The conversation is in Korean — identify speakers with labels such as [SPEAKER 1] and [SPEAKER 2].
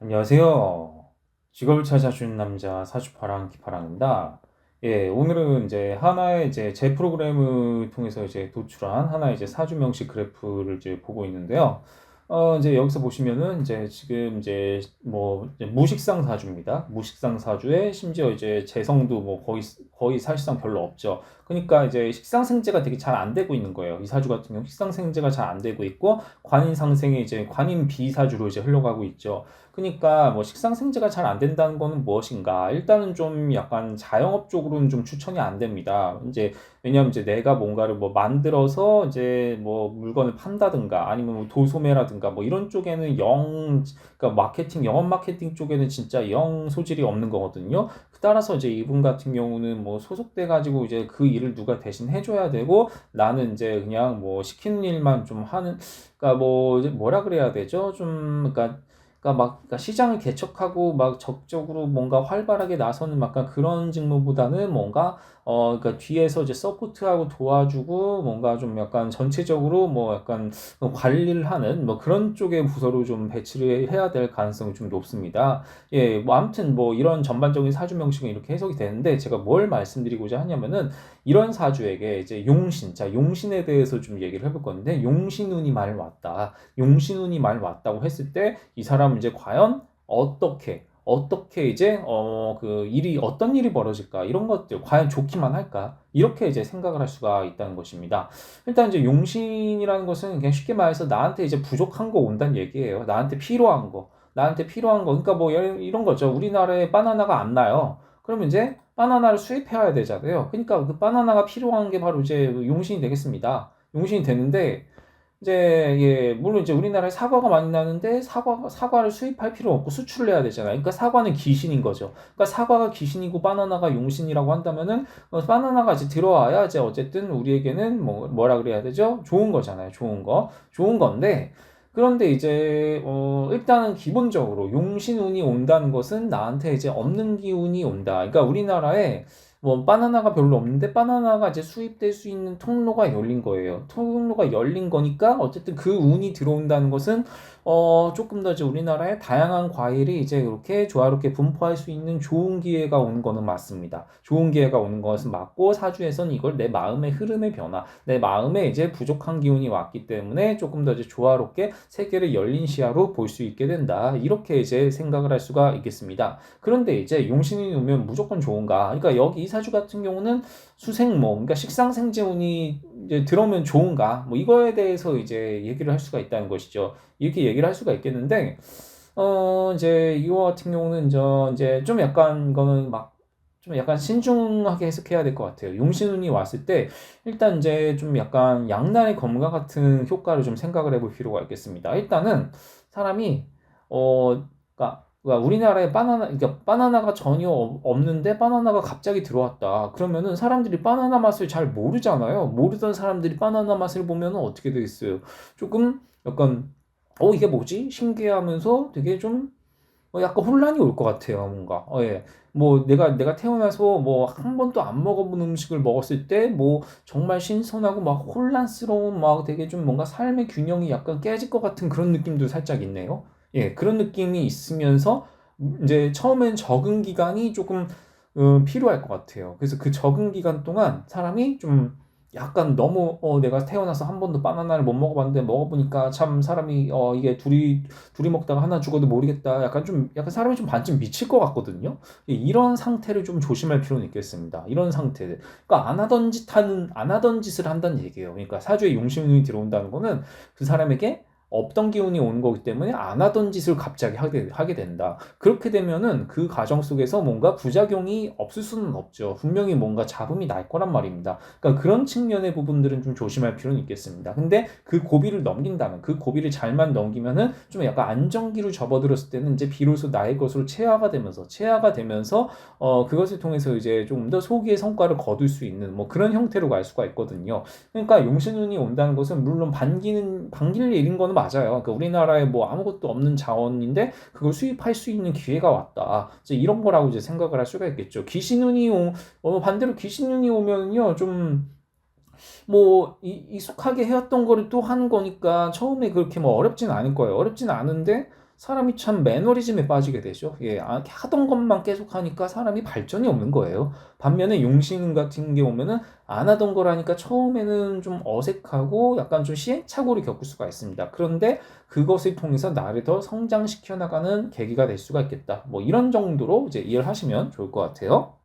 [SPEAKER 1] 안녕하세요. 직업을 찾아주는 남자 사주파랑 기파랑입니다. 예, 오늘은 이제 하나의 이제 제 프로그램을 통해서 이제 도출한 하나의 이제 사주 명식 그래프를 이제 보고 있는데요. 이제 여기서 보시면은 이제 지금 이제 뭐 이제 무식상 사주입니다. 무식상 사주에 심지어 이제 재성도 뭐 거의 사실상 별로 없죠. 그러니까 이제 식상생재가 되게 잘 안 되고 있는 거예요. 이 사주 같은 경우 식상생재가 잘 안 되고 있고 관인상생에 이제 관인 비사주로 이제 흘러가고 있죠. 그러니까 뭐 식상생재가 잘 안 된다는 거는 무엇인가? 일단은 좀 약간 자영업 쪽으로는 좀 추천이 안 됩니다. 이제 왜냐하면 이제 내가 뭔가를 뭐 만들어서 이제 뭐 물건을 판다든가 아니면 뭐 도소매라든가 뭐 이런 쪽에는 그러니까 영업 마케팅 쪽에는 진짜 영 소질이 없는 거거든요. 따라서 이제 이분 같은 경우는 뭐 소속돼 가지고 이제 그 일을 누가 대신 해줘야 되고 나는 이제 그냥 뭐 시키는 일만 좀 하는 그러니까 뭐 이제 뭐라 그래야 되죠? 좀 그러니까 시장을 개척하고 막 적극적으로 뭔가 활발하게 나서는 약간 그런 직무보다는 뭔가 그러니까 뒤에서 이제 서포트하고 도와주고 뭔가 좀 약간 전체적으로 뭐 약간 관리를 하는 뭐 그런 쪽의 부서로 좀 배치를 해야 될 가능성이 좀 높습니다. 예, 뭐 아무튼 뭐 이런 전반적인 사주 명식은 이렇게 해석이 되는데 제가 뭘 말씀드리고자 하냐면은 이런 사주에게 이제 용신, 자 용신에 대해서 좀 얘기를 해볼 건데 용신운이 말 왔다. 용신운이 말 왔다고 했을 때 이 사람은 이제 과연 어떻게 이제 그 일이 어떤 일이 벌어질까 이런 것들 과연 좋기만 할까 이렇게 이제 생각을 할 수가 있다는 것입니다. 일단 이제 용신이라는 것은 그냥 쉽게 말해서 나한테 이제 부족한 거 온다는 얘기예요. 나한테 필요한 거 그러니까 뭐 이런 거죠. 우리나라에 바나나가 안 나요. 그러면 이제 바나나를 수입해야 되잖아요. 그러니까 그 바나나가 필요한 게 바로 이제 용신이 되겠습니다. 용신이 되는데 이제 예, 물론 이제 우리나라에 사과가 많이 나는데 사과를 수입할 필요 없고 수출을 해야 되잖아요. 그러니까 사과는 귀신인 거죠. 그러니까 사과가 귀신이고 바나나가 용신이라고 한다면은 바나나가 이제 들어와야 이제 어쨌든 우리에게는 뭐라 그래야 되죠? 좋은 거잖아요. 좋은 건데 그런데 이제 일단은 기본적으로 용신운이 온다는 것은 나한테 이제 없는 기운이 온다. 그러니까 우리나라에 뭐 바나나가 별로 없는데 바나나가 이제 수입될 수 있는 통로가 열린 거예요. 통로가 열린 거니까 어쨌든 그 운이 들어온다는 것은 조금 더 이제 우리나라에 다양한 과일이 이제 이렇게 조화롭게 분포할 수 있는 좋은 기회가 오는 거는 맞습니다. 좋은 기회가 오는 것은 맞고 사주에서는 이걸 내 마음의 흐름의 변화, 내 마음에 이제 부족한 기운이 왔기 때문에 조금 더 이제 조화롭게 세계를 열린 시야로 볼 수 있게 된다. 이렇게 이제 생각을 할 수가 있겠습니다. 그런데 이제 용신이 오면 무조건 좋은가? 그러니까 여기 이 사주 같은 경우는 수생모, 그러니까 식상생재운이 이제 들어오면 좋은가? 뭐 이거에 대해서 이제 얘기를 할 수가 있다는 것이죠. 이렇게 얘기를 할 수가 있겠는데, 이제 이거 같은 경우는 이제 좀 약간 이거는 막 좀 약간 신중하게 해석해야 될 것 같아요. 용신운이 왔을 때 일단 이제 좀 약간 양날의 검과 같은 효과를 좀 생각을 해볼 필요가 있겠습니다. 일단은 사람이 그러니까 우리나라에 그러니까 바나나가 전혀 없는데 바나나가 갑자기 들어왔다. 그러면은 사람들이 바나나 맛을 잘 모르잖아요. 모르던 사람들이 바나나 맛을 보면은 어떻게 되겠어요? 조금 약간 이게 뭐지? 신기하면서 되게 좀 약간 혼란이 올 것 같아요, 뭔가. 예. 뭐 내가 태어나서 뭐 한 번도 안 먹어본 음식을 먹었을 때 뭐 정말 신선하고 막 혼란스러운 막 되게 좀 뭔가 삶의 균형이 약간 깨질 것 같은 그런 느낌도 살짝 있네요. 예, 그런 느낌이 있으면서 이제 처음엔 적응 기간이 조금 필요할 것 같아요. 그래서 그 적응 기간 동안 사람이 좀 약간 너무 내가 태어나서 한 번도 바나나를 못 먹어봤는데 먹어보니까 참 사람이 이게 둘이 먹다가 하나 죽어도 모르겠다. 약간 사람이 좀 반쯤 미칠 것 같거든요. 예, 이런 상태를 좀 조심할 필요는 있겠습니다. 이런 상태들. 그러니까 안 하던 짓을 한다는 얘기예요. 그러니까 사주에 용신운이 들어온다는 거는 그 사람에게 없던 기운이 오는 거기 때문에 안 하던 짓을 갑자기 하게 된다. 그렇게 되면은 그 과정 속에서 뭔가 부작용이 없을 수는 없죠. 분명히 뭔가 잡음이 날 거란 말입니다. 그러니까 그런 측면의 부분들은 좀 조심할 필요는 있겠습니다. 근데 그 고비를 넘긴다면, 그 고비를 잘만 넘기면은 좀 약간 안정기로 접어들었을 때는 이제 비로소 나의 것으로 체화가 되면서 그것을 통해서 이제 좀 더 소기의 성과를 거둘 수 있는 뭐 그런 형태로 갈 수가 있거든요. 그러니까 용신운이 온다는 것은 물론 반길 일인 거는 맞아요. 그러니까 우리나라에 뭐 아무것도 없는 자원인데 그걸 수입할 수 있는 기회가 왔다. 이제 이런 거라고 이제 생각을 할 수가 있겠죠. 반대로 귀신운이 오면요, 좀 뭐 익숙하게 해왔던 거를 또 하는 거니까 처음에 그렇게 뭐 어렵진 않을 거예요. 어렵진 않은데 사람이 참 매너리즘에 빠지게 되죠. 예, 하던 것만 계속 하니까 사람이 발전이 없는 거예요. 반면에 용신 같은 경우에는 안 하던 거라니까 처음에는 좀 어색하고 약간 좀 시행착오를 겪을 수가 있습니다. 그런데 그것을 통해서 나를 더 성장시켜 나가는 계기가 될 수가 있겠다. 뭐 이런 정도로 이제 이해를 하시면 좋을 것 같아요.